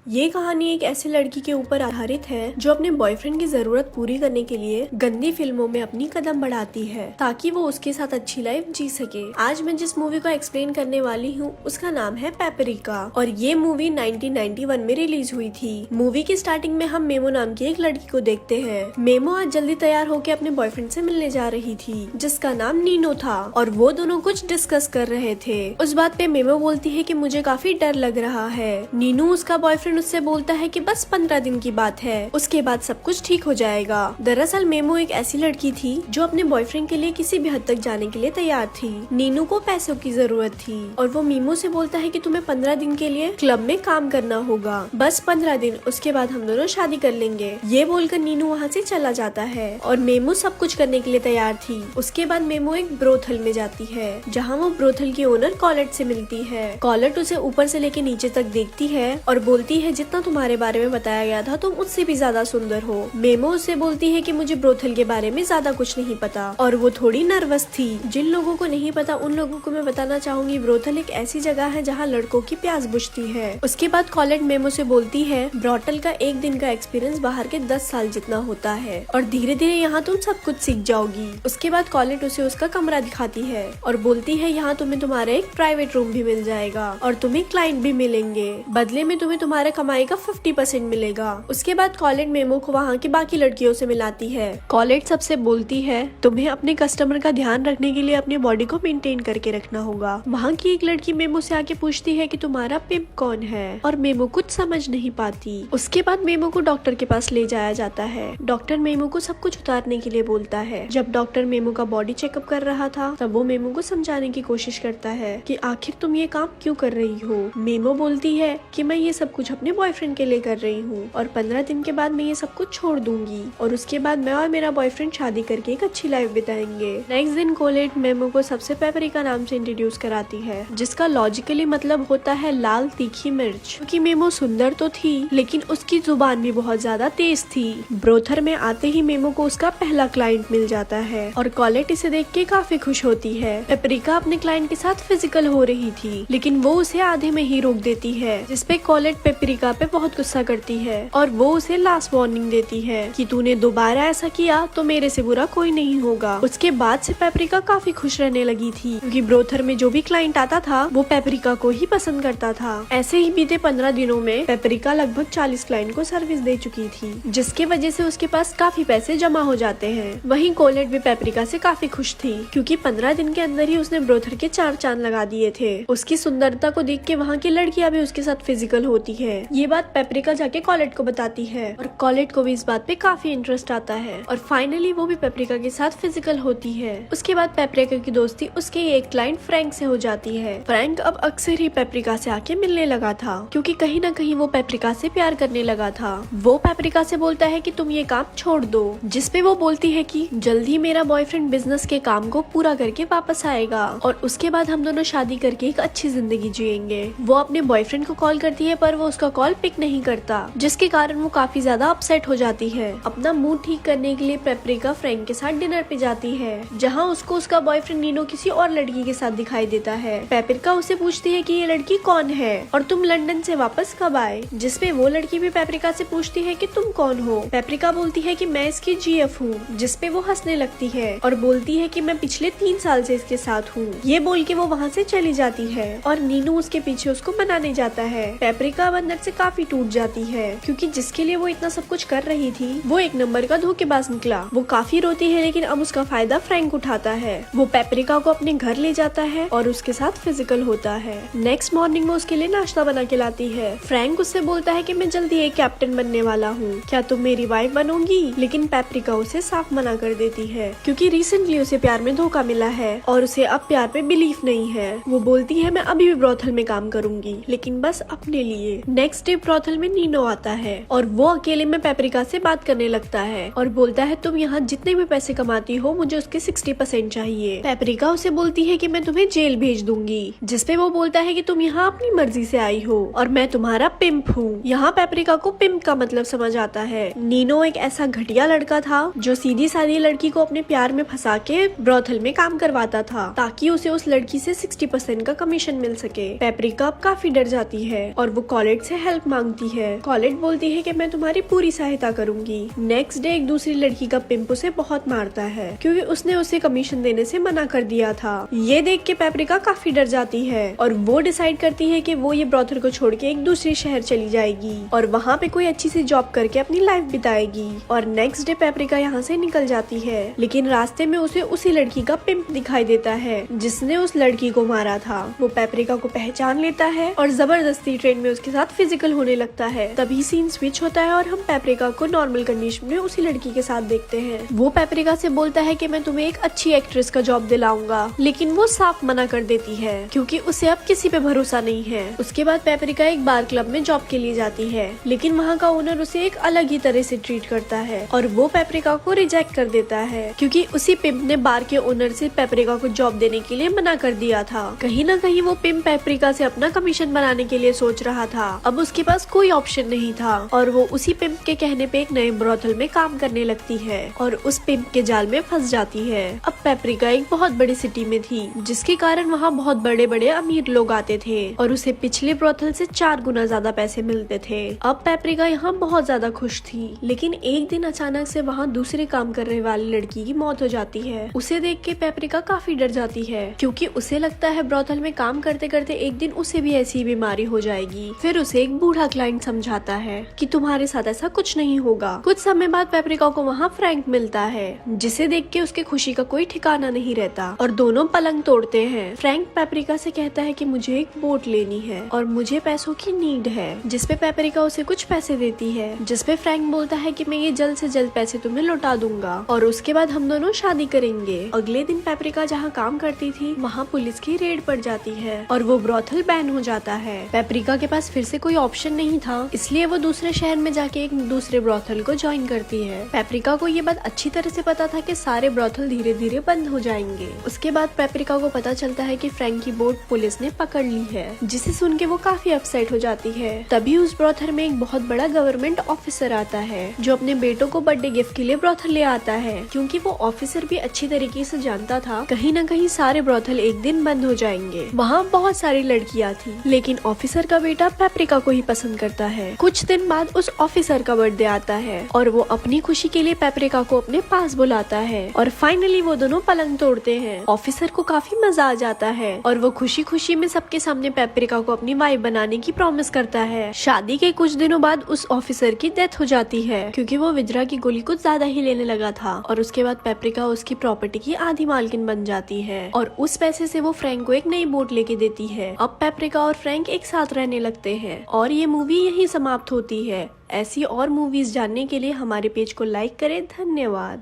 ये कहानी एक ऐसी लड़की के ऊपर आधारित है जो अपने बॉयफ्रेंड की जरूरत पूरी करने के लिए गंदी फिल्मों में अपनी कदम बढ़ाती है ताकि वो उसके साथ अच्छी लाइफ जी सके। आज मैं जिस मूवी को एक्सप्लेन करने वाली हूँ उसका नाम है पेपरिका और ये मूवी 1991 में रिलीज हुई थी। मूवी की स्टार्टिंग में हम मेमो नाम की एक लड़की को देखते हैं। मेमो आज जल्दी तैयार होकर अपने बॉयफ्रेंड से मिलने जा रही थी जिसका नाम नीनो था और वो दोनों कुछ डिस्कस कर रहे थे। उस बात पे मेमो बोलती है कि मुझे काफी डर लग रहा है। नीनू उसका बॉयफ्रेंड उससे बोलता है कि बस 15 दिन की बात है, उसके बाद सब कुछ ठीक हो जाएगा। दरअसल मेमो एक ऐसी लड़की थी जो अपने बॉयफ्रेंड के लिए किसी भी हद तक जाने के लिए तैयार थी। नीनू को पैसों की जरूरत थी और वो मीमो से बोलता है कि तुम्हें 15 दिन के लिए क्लब में काम करना होगा, बस 15 दिन, उसके बाद हम दोनों शादी कर लेंगे। ये बोलकर नीनू वहाँ से चला जाता है और मेमो सब कुछ करने के लिए तैयार थी। उसके बाद मेमो एक ब्रोथल में जाती है जहाँ वो ब्रोथल की ओनर कॉलेट से मिलती है। कॉलेट उसे ऊपर से लेके नीचे तक देखती है और बोलती है जितना तुम्हारे बारे में बताया गया था तुम उससे भी ज्यादा सुंदर हो। मेमो उससे बोलती है कि मुझे ब्रोथल के बारे में ज्यादा कुछ नहीं पता और वो थोड़ी नर्वस थी। जिन लोगों को नहीं पता उन लोगों को मैं बताना चाहूंगी, ब्रोथल एक ऐसी जगह है जहाँ लड़कों की प्यास बुझती है। उसके बाद कॉलेट मेमो से बोलती है ब्रोथल का एक दिन का एक्सपीरियंस बाहर के 10 साल जितना होता है और धीरे धीरे यहाँ तुम सब कुछ सीख जाओगी। उसके बाद कॉलेट उसे उसका कमरा दिखाती है और बोलती है यहाँ तुम्हें तुम्हारा एक प्राइवेट रूम भी मिल जाएगा और तुम्हें क्लाइंट भी मिलेंगे, बदले में तुम्हें तुम्हारे कमाई का 50% मिलेगा। उसके बाद कॉलेट मेमो को वहाँ की बाकी लड़कियों से मिलाती है। कॉलेट सबसे बोलती है तुम्हें अपने कस्टमर का ध्यान रखने के लिए अपनी बॉडी को मेंटेन करके रखना होगा। वहाँ की एक लड़की मेमो से आके पूछती है कि तुम्हारा पिम्प कौन है और मेमो कुछ समझ नहीं पाती। उसके बाद मेमो को डॉक्टर के पास ले जाया जाता है। डॉक्टर मेमो को सब कुछ उतारने के लिए बोलता है। जब डॉक्टर मेमो का बॉडी चेकअप कर रहा था तब वो मेमो को समझाने की कोशिश करता है कि आखिर तुम ये काम क्यों कर रही हो। मेमो बोलती है कि मैं ये सब कुछ अपने बॉयफ्रेंड के लिए कर रही हूँ और 15 दिन के बाद मैं ये सब कुछ छोड़ दूंगी और उसके बाद मैं और मेरा बॉयफ्रेंड शादी करके एक अच्छी लाइफ बिताएंगे। नेक्स्ट दिन कॉलेट मेमो को सबसे पेपरिका नाम से इंट्रोड्यूस कराती है जिसका लॉजिकली मतलब होता है लाल तीखी मिर्च। क्योंकि मेमो सुंदर तो थी लेकिन उसकी जुबान भी बहुत ज्यादा तेज थी। ब्रोथर में आते ही मेमो को उसका पहला क्लाइंट मिल जाता है और कॉलेट इसे देख के काफी खुश होती है। पेपरिका अपने क्लाइंट के साथ फिजिकल हो रही थी लेकिन वो उसे आधे में ही रोक देती है जिसपे कॉलेट पेपरिका पे बहुत गुस्सा करती है और वो उसे लास्ट वार्निंग देती है कि तूने दोबारा ऐसा किया तो मेरे से बुरा कोई नहीं होगा। उसके बाद से पेपरिका काफी खुश रहने लगी थी क्योंकि ब्रोथर में जो भी क्लाइंट आता था वो पेपरिका को ही पसंद करता था। ऐसे ही बीते 15 दिनों में पेपरिका लगभग 40 क्लाइंट को सर्विस दे चुकी थी जिसके वजह से उसके पास काफी पैसे जमा हो जाते हैं। वहीं कॉलेट भी पेपरिका से काफी खुश थी क्योंकि 15 दिन के अंदर ही उसने ब्रोथर के 4 चांद लगा दिए थे। उसकी सुंदरता को देख के वहाँ की लड़कियां भी उसके साथ फिजिकल होती है। ये बात पेपरिका जाके कॉलेट को बताती है और कॉलेट को भी इस बात पे काफी इंटरेस्ट आता है और फाइनली वो भी पेपरिका के साथ फिजिकल होती है। उसके बाद पेपरिका की दोस्ती उसके एक क्लाइंट फ्रैंक से हो जाती है। फ्रैंक अब अक्सर ही पेपरिका से आके मिलने लगा था क्योंकि कहीं ना कहीं वो पेपरिका से प्यार करने लगा था। वो पेपरिका से बोलता है कि तुम ये काम छोड़ दो, जिसपे वो बोलती है कि जल्दी मेरा बॉयफ्रेंड बिजनेस के काम को पूरा करके वापस आएगा और उसके बाद हम दोनों शादी करके एक अच्छी जिंदगी जिएंगे। वो अपने बॉयफ्रेंड को कॉल करती है पर वो उसका कॉल पिक नहीं करता जिसके कारण वो काफी ज्यादा अपसेट हो जाती है। अपना मूड ठीक करने के लिए पेपरिका फ्रैंक के साथ डिनर पे जाती है जहाँ उसको उसका बॉयफ्रेंड नीनो किसी और लड़की के साथ दिखाई देता है। पेपरिका उससे पूछती है कि ये लड़की कौन है और तुम लंदन से वापस कब आए, जिसपे वो लड़की भी पेपरिका से पूछती है कि तुम कौन हो। पेपरिका बोलती है कि मैं इसकी जीएफ हूँ, जिसपे वो हंसने लगती है और बोलती है कि मैं पिछले 3 साल से इसके साथ हूँ। ये बोल के वो वहाँ से चली जाती है और नीनू उसके पीछे उसको मनाने जाता है। पेपरिका अंदर से काफी टूट जाती है क्योंकि जिसके लिए वो इतना सब कुछ कर रही थी वो एक नंबर का धोखेबाज निकला। वो काफी रोती है लेकिन अब उसका फायदा फ्रैंक उठाता है। वो पेपरिका को अपने घर ले जाता है और उसके साथ फिजिकल होता है। नेक्स्ट मॉर्निंग वो उसके लिए नाश्ता बना के लाती है। फ्रैंक उससे बोलता है कि मैं जल्दी एक कैप्टन बनने वाला हूँ, क्या तुम मेरी वाइफ बनोगी। लेकिन पेपरिका उसे साफ मना कर देती है क्योंकि रिसेंटली उसे प्यार में धोखा मिला है और उसे अब प्यार पे बिलीफ नहीं है। वो बोलती है मैं अभी भी ब्रोथल में काम करूंगी लेकिन बस अपने लिए। नेक्स्ट डे ब्रोथल में नीनो आता है और वो अकेले में पेपरिका से बात करने लगता है और बोलता है तुम यहाँ जितने भी पैसे कमाती हो मुझे उसके 60% चाहिए। पेपरिका उसे बोलती है कि मैं तुम्हें जेल भेज दूंगी, जिसपे वो बोलता है कि तुम यहाँ अपनी मर्जी से आई हो और मैं तुम्हारा पिम्प हूँ। यहाँ पेपरिका को पिम्प का मतलब समझ आता है। नीनो एक ऐसा घटिया लड़का था जो सीधी सादी लड़की को अपने प्यार में फंसा के ब्रोथल में काम करवाता था ताकि उसे उस लड़की से 60% का कमीशन मिल सके। पेपरिका अब काफी डर जाती है और वो कॉलेट से हेल्प मांगती है। कॉलेट बोलती है कि मैं तुम्हारी पूरी सहायता करूंगी। नेक्स्ट डे एक दूसरी लड़की का पिंप उसे बहुत मारता है क्योंकि उसने उसे कमीशन देने से मना कर दिया था। ये देख के पेपरिका काफी डर जाती है और वो डिसाइड करती है कि वो ये ब्रॉथल को छोड़ के एक दूसरे शहर चली जाएगी और वहाँ पे कोई अच्छी सी जॉब करके अपनी लाइफ बिताएगी। और नेक्स्ट डे पेपरिका यहाँ से निकल जाती है, लेकिन रास्ते में उसे उसी लड़की का पिंप दिखाई देता है जिसने उस लड़की को मारा था। वो पेपरिका को पहचान लेता है और जबरदस्ती ट्रेन में उसके साथ फिजिकल होने लगता है। तभी सीन स्विच होता है और हम पेपरिका को नॉर्मल कंडीशन में उसी लड़की के साथ देखते हैं। वो पेपरिका से बोलता है कि मैं तुम्हें एक अच्छी एक्ट्रेस का जॉब दिलाऊंगा, लेकिन वो साफ मना कर देती है क्योंकि उसे अब किसी पे भरोसा नहीं है। उसके बाद पेपरिका एक बार क्लब में जॉब के लिए जाती है, लेकिन वहाँ का ओनर उसे एक अलग ही तरह से ट्रीट करता है और वो पेपरिका को रिजेक्ट कर देता है क्योंकि उसी पिंप ने बार के ओनर से पेपरिका को जॉब देने के लिए मना कर दिया था। कहीं ना कहीं वो पिंप पेपरिका से अपना कमीशन बनाने के लिए सोच रहा था। अब उसके पास कोई ऑप्शन नहीं था और वो उसी पिंप के कहने पे एक नए ब्रॉथल में काम करने लगती है और उस पिंप के जाल में फंस जाती है। अब पेपरिका एक बहुत बड़ी सिटी में थी जिसके कारण वहाँ बहुत बड़े बड़े अमीर लोग आते थे और उसे पिछले ब्रॉथल से 4 गुना ज्यादा पैसे मिलते थे। अब पेपरिका यहाँ बहुत ज्यादा खुश थी, लेकिन एक दिन अचानक से वहाँ दूसरे काम करने वाली लड़की की मौत हो जाती है। उसे देख के पेपरिका काफी डर जाती है क्योंकि उसे लगता है ब्रॉथल में काम करते करते एक दिन उसे भी ऐसी बीमारी हो जाएगी। फिर उसे एक बूढ़ा क्लाइंट समझाता है कि तुम्हारे साथ ऐसा कुछ नहीं होगा। कुछ समय बाद पेपरिका को वहाँ फ्रैंक मिलता है जिसे देख के उसके खुशी का कोई ठिकाना नहीं रहता और दोनों पलंग तोड़ते हैं। फ्रैंक पेपरिका से कहता है कि मुझे एक बोट लेनी है और मुझे पैसों की नीड है, जिसपे पेपरिका उसे कुछ पैसे देती है, जिसपे फ्रैंक बोलता है कि मैं ये जल्द से जल्द पैसे तुम्हें लौटा दूंगा और उसके बाद हम दोनों शादी करेंगे। अगले दिन पेपरिका जहाँ काम करती थी वहाँ पुलिस की रेड पड़ जाती है और वो ब्रॉथल बैन हो जाता है। पेपरिका के पास फिर से कोई ऑप्शन नहीं था, इसलिए वो दूसरे शहर में जाके एक दूसरे ब्रॉथल को ज्वाइन करती है। पेपरिका को ये बात अच्छी तरह से पता था कि सारे ब्रॉथल धीरे धीरे बंद हो जाएंगे। उसके बाद पेपरिका को पता चलता है कि फ्रैंक की बोट पुलिस ने पकड़ ली है, जिसे सुन के वो काफी अपसेट हो जाती है। तभी उस ब्रॉथल में एक बहुत बड़ा गवर्नमेंट ऑफिसर आता है जो अपने बेटों को बर्थडे गिफ्ट के लिए ब्रॉथल ले आता है, क्योंकि वो ऑफिसर भी अच्छी तरीके से जानता था कहीं न कहीं सारे ब्रॉथल एक दिन बंद हो जाएंगे। वहाँ बहुत सारी लड़कियाँ थी, लेकिन ऑफिसर का बेटा पेपरिका को ही पसंद करता है। कुछ दिन बाद उस ऑफिसर का बर्थडे आता है और वो अपनी खुशी के लिए पेपरिका को अपने पास बुलाता है और फाइनली वो दोनों पलंग तोड़ते हैं। ऑफिसर को काफी मजा आ जाता है और वो खुशी खुशी में सबके सामने पेपरिका को अपनी वाइफ बनाने की प्रॉमिस करता है। शादी के कुछ दिनों बाद उस ऑफिसर की डेथ हो जाती है क्योंकि वो विजरा की गोली कुछ ज्यादा ही लेने लगा था और उसके बाद पेपरिका उसकी प्रॉपर्टी की आधी मालकिन बन जाती है और उस पैसे से वो फ्रैंक को एक नई बोट लेके देती है। अब पेपरिका और फ्रैंक एक साथ रहने लगते हैं और ये मूवी यहीं समाप्त होती है। ऐसी और मूवीज जानने के लिए हमारे पेज को लाइक करें। धन्यवाद।